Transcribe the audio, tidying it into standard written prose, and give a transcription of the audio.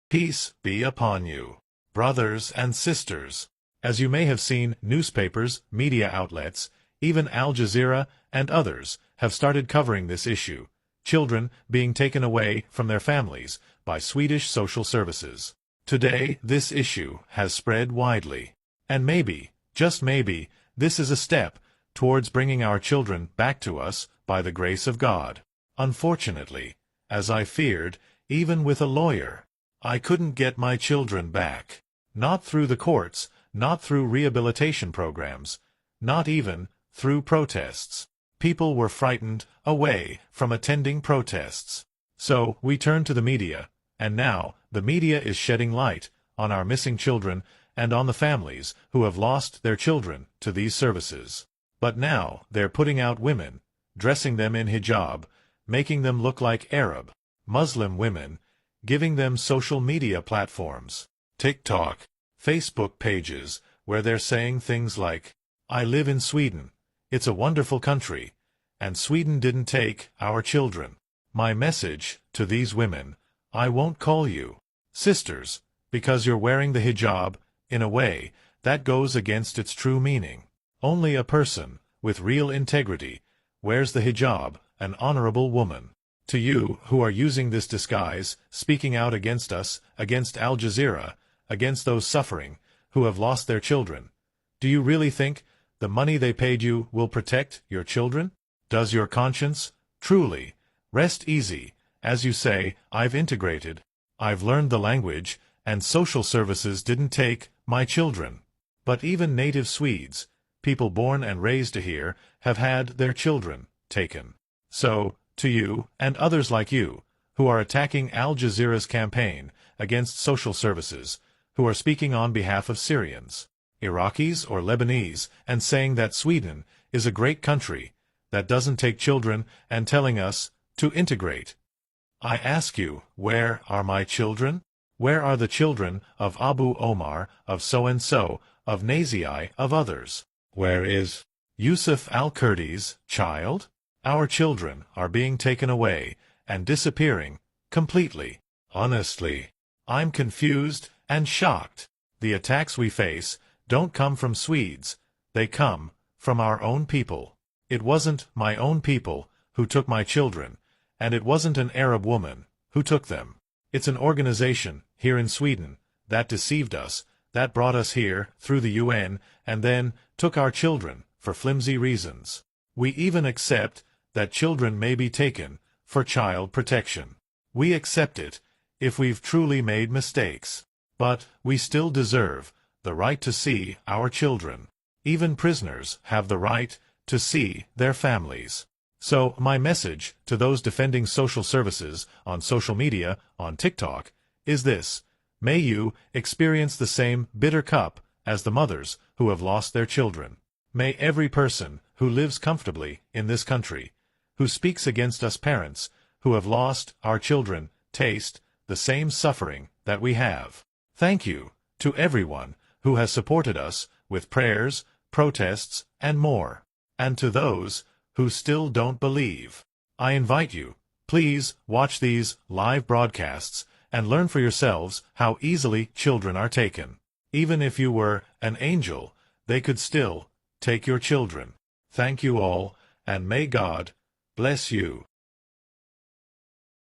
Peace be upon you, brothers and sisters. As you may have seen, newspapers, media outlets, even Al Jazeera and others have started covering this issue, children being taken away from their families by Swedish social services. Today, this issue has spread widely. And maybe, just maybe, this is a step towards bringing our children back to us by the grace of God. Unfortunately, as I feared, even with a lawyer, I couldn't get my children back. Not through the courts, not through rehabilitation programs, not even through protests. People were frightened away from attending protests. So we turned to the media, and now the media is shedding light on our missing children and on the families who have lost their children to these services. But now they're putting out women, dressing them in hijab, making them look like Arab, Muslim women, giving them social media platforms, TikTok, Facebook pages, where they're saying things like, "I live in Sweden. It's a wonderful country, and Sweden didn't take our children." My message to these women: I won't call you sisters because you're wearing the hijab in a way that goes against its true meaning. Only a person with real integrity wears the hijab, an honorable woman. To you who are using this disguise, speaking out against us, against Al Jazeera, against those suffering, who have lost their children, do you really think the money they paid you will protect your children? Does your conscience truly rest easy as you say, "I've integrated, I've learned the language, and social services didn't take my children"? But even native Swedes, people born and raised here, have had their children taken. So, to you, and others like you, who are attacking Al Jazeera's campaign against social services, who are speaking on behalf of Syrians, Iraqis or Lebanese, and saying that Sweden is a great country that doesn't take children, and telling us to integrate, I ask you, where are my children? Where are the children of Abu Omar, of so-and-so, of Nazii, of others? Where is Yusuf al-Kurdi's child? Our children are being taken away and disappearing completely. Honestly, I'm confused and shocked. The attacks we face don't come from Swedes, they come from our own people. It wasn't my own people who took my children, and it wasn't an Arab woman who took them. It's an organization here in Sweden that deceived us, that brought us here through the UN, and then took our children for flimsy reasons. We even accept that children may be taken for child protection. We accept it if we've truly made mistakes. But we still deserve the right to see our children. Even prisoners have the right to see their families. So my message to those defending social services on social media, on TikTok, is this: may you experience the same bitter cup as the mothers who have lost their children. May every person who lives comfortably in this country, who speaks against us parents who have lost our children, taste the same suffering that we have. Thank you to everyone who has supported us with prayers, protests, and more. And to those who still don't believe, I invite you, please watch these live broadcasts and learn for yourselves how easily children are taken. Even if you were an angel, they could still take your children. Thank you all, and may God bless you.